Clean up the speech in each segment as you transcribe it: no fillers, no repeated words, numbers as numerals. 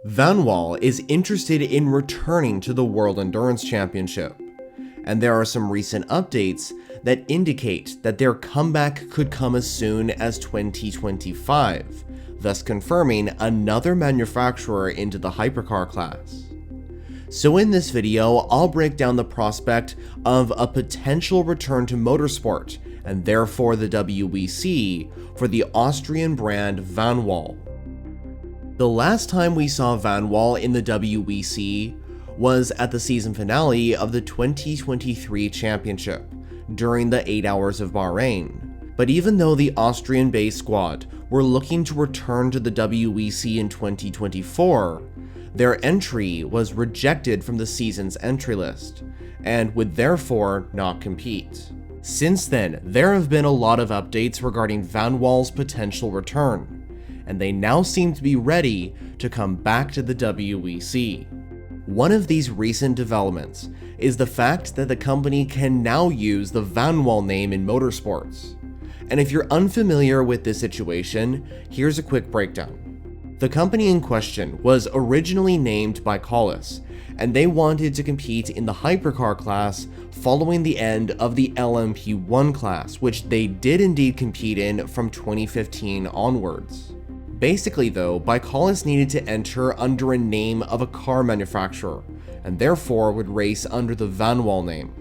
Vanwall is interested in returning to the World Endurance Championship, and there are some recent updates that indicate that their comeback could come as soon as 2025, thus confirming another manufacturer into the hypercar class. So in this video, I'll break down the prospect of a potential return to motorsport, and therefore the WEC, for the Austrian brand Vanwall. The last time we saw Vanwall in the WEC was at the season finale of the 2023 championship, during the 8 Hours of Bahrain. But even though the Austrian-based squad were looking to return to the WEC in 2024, their entry was rejected from the season's entry list, and would therefore not compete. Since then, there have been a lot of updates regarding Vanwall's potential return, and they now seem to be ready to come back to the WEC. One of these recent developments is the fact that the company can now use the Vanwall name in motorsports. And if you're unfamiliar with this situation, here's a quick breakdown. The company in question was originally named by Collis, and they wanted to compete in the hypercar class following the end of the LMP1 class, which they did indeed compete in from 2015 onwards. Basically though, Bicolis needed to enter under a name of a car manufacturer, and therefore would race under the Vanwall name.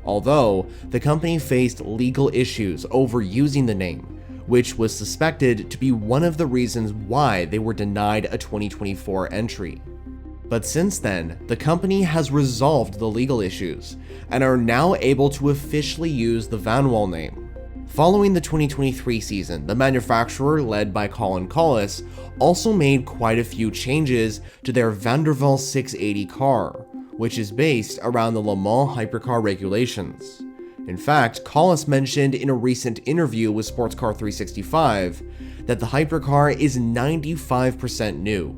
Although, the company faced legal issues over using the name, which was suspected to be one of the reasons why they were denied a 2024 entry. But since then, the company has resolved the legal issues, and are now able to officially use the Vanwall name. Following the 2023 season, the manufacturer, led by Colin Collis, also made quite a few changes to their Vandervell 680 car, which is based around the Le Mans Hypercar regulations. In fact, Collis mentioned in a recent interview with Sportscar 365 that the hypercar is 95% new.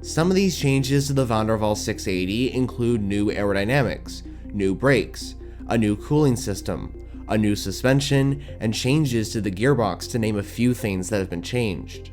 Some of these changes to the Vandervell 680 include new aerodynamics, new brakes, a new cooling system, a new suspension, and changes to the gearbox, to name a few things that have been changed.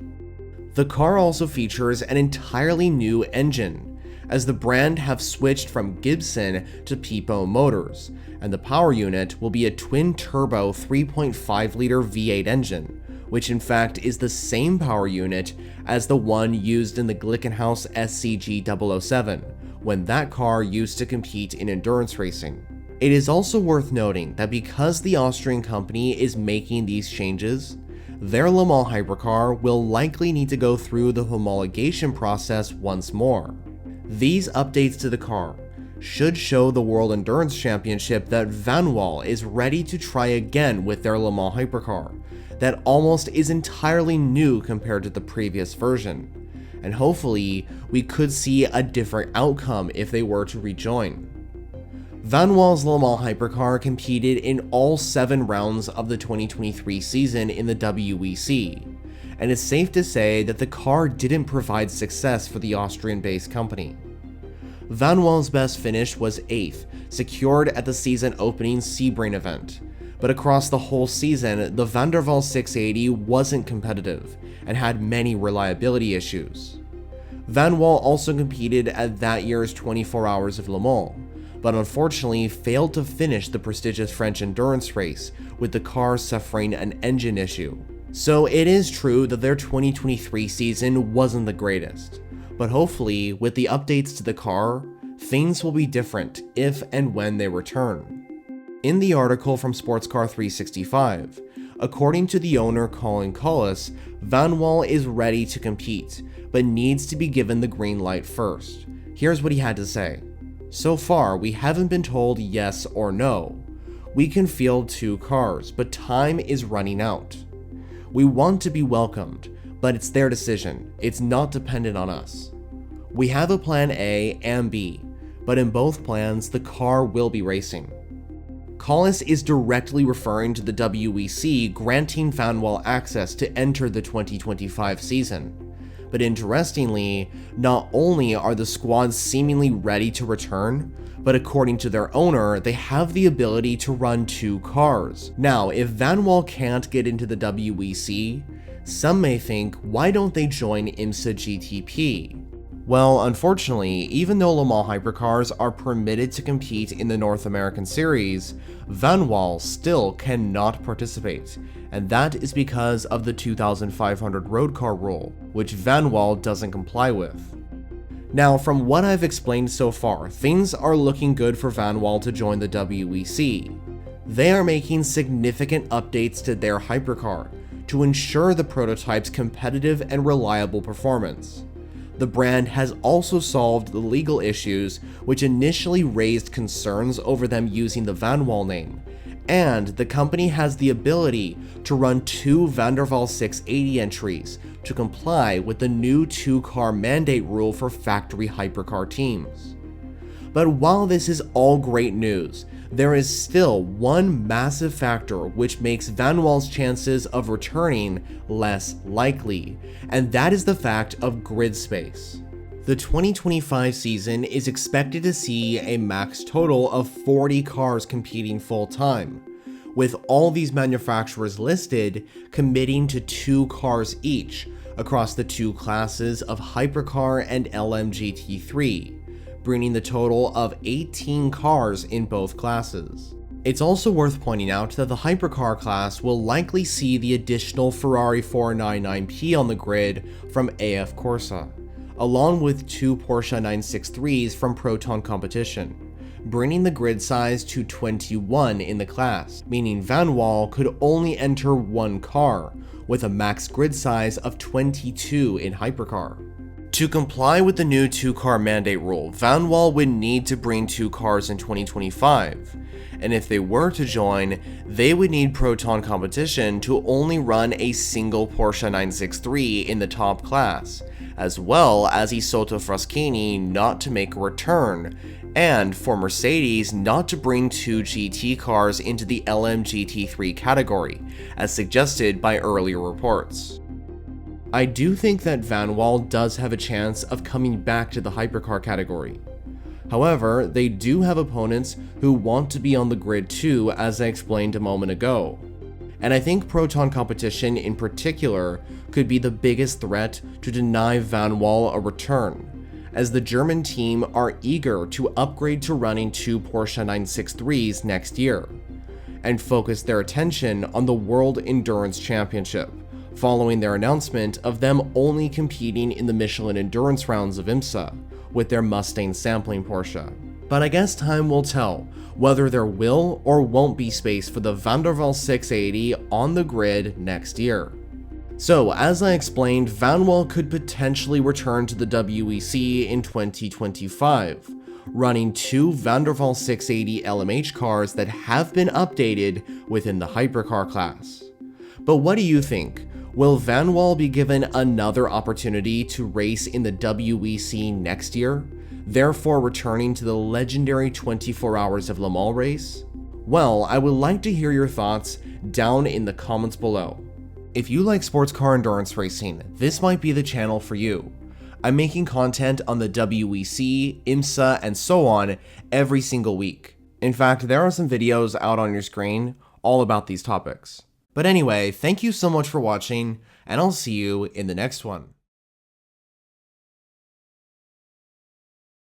The car also features an entirely new engine, as the brand have switched from Gibson to Pipo motors, and the power unit will be a twin-turbo 3.5-liter V8 engine, which in fact is the same power unit as the one used in the Glickenhaus SCG-007, when that car used to compete in endurance racing. It is also worth noting that because the Austrian company is making these changes, their Le Mans hypercar will likely need to go through the homologation process once more. These updates to the car should show the World Endurance Championship that Vanwall is ready to try again with their Le Mans hypercar, that almost is entirely new compared to the previous version, and hopefully we could see a different outcome if they were to rejoin. Vanwall's Le Mans hypercar competed in all 7 rounds of the 2023 season in the WEC, and it's safe to say that the car didn't provide success for the Austrian-based company. Vanwall's best finish was 8th, secured at the season opening Sebring event, but across the whole season, the Vandervell 680 wasn't competitive and had many reliability issues. Vanwall also competed at that year's 24 Hours of Le Mans, but unfortunately failed to finish the prestigious French endurance race, with the car suffering an engine issue. So it is true that their 2023 season wasn't the greatest, but hopefully with the updates to the car, things will be different if and when they return. In the article from Sportscar 365, according to the owner Colin Collis, Vanwall is ready to compete, but needs to be given the green light first. Here's what he had to say. So far, we haven't been told yes or no. We can field 2 cars, but time is running out. We want to be welcomed, but it's their decision. It's not dependent on us. We have a plan A and B, but in both plans, the car will be racing. Collis is directly referring to the WEC granting Vanwall access to enter the 2025 season. But interestingly, not only are the squads seemingly ready to return, but according to their owner, they have the ability to run 2 cars. Now, if Vanwall can't get into the WEC, some may think, why don't they join IMSA GTP? Well, unfortunately, even though Le Mans Hypercars are permitted to compete in the North American Series, Vanwall still cannot participate, and that is because of the 2,500 road car rule, which Vanwall doesn't comply with. Now, from what I've explained so far, things are looking good for Vanwall to join the WEC. They are making significant updates to their hypercar to ensure the prototype's competitive and reliable performance. The brand has also solved the legal issues which initially raised concerns over them using the Vanwall name, and the company has the ability to run 2 Vandervell 680 entries to comply with the new 2-car mandate rule for factory hypercar teams. But while this is all great news, there is still one massive factor which makes Vanwall's chances of returning less likely, and that is the fact of grid space. The 2025 season is expected to see a max total of 40 cars competing full-time, with all these manufacturers listed committing to 2 cars each across the 2 classes of Hypercar and LMGT3, bringing the total of 18 cars in both classes. It's also worth pointing out that the Hypercar class will likely see the additional Ferrari 499P on the grid from AF Corsa, along with 2 Porsche 963s from Proton Competition, bringing the grid size to 21 in the class, meaning Vanwall could only enter 1 car, with a max grid size of 22 in Hypercar. To comply with the new 2-car mandate rule, Vanwall would need to bring 2 cars in 2025, and if they were to join, they would need Proton Competition to only run a single Porsche 963 in the top class, as well as Isotta Fraschini not to make a return, and for Mercedes not to bring 2 GT cars into the LMGT3 category, as suggested by earlier reports. I do think that Vanwall does have a chance of coming back to the hypercar category. However, they do have opponents who want to be on the grid too, as I explained a moment ago. And I think Proton Competition in particular could be the biggest threat to deny Vanwall a return, as the German team are eager to upgrade to running 2 Porsche 963s next year, and focus their attention on the World Endurance Championship, following their announcement of them only competing in the Michelin Endurance rounds of IMSA with their Mustang sampling Porsche. But I guess time will tell whether there will or won't be space for the Vandervell 680 on the grid next year. So, as I explained, Vanwall could potentially return to the WEC in 2025, running 2 Vandervell 680 LMH cars that have been updated within the hypercar class. But what do you think? Will Vanwall be given another opportunity to race in the WEC next year, therefore returning to the legendary 24 Hours of Le Mans race? Well, I would like to hear your thoughts down in the comments below. If you like sports car endurance racing, this might be the channel for you. I'm making content on the WEC, IMSA, and so on every single week. In fact, there are some videos out on your screen all about these topics. But anyway, thank you so much for watching, and I'll see you in the next one.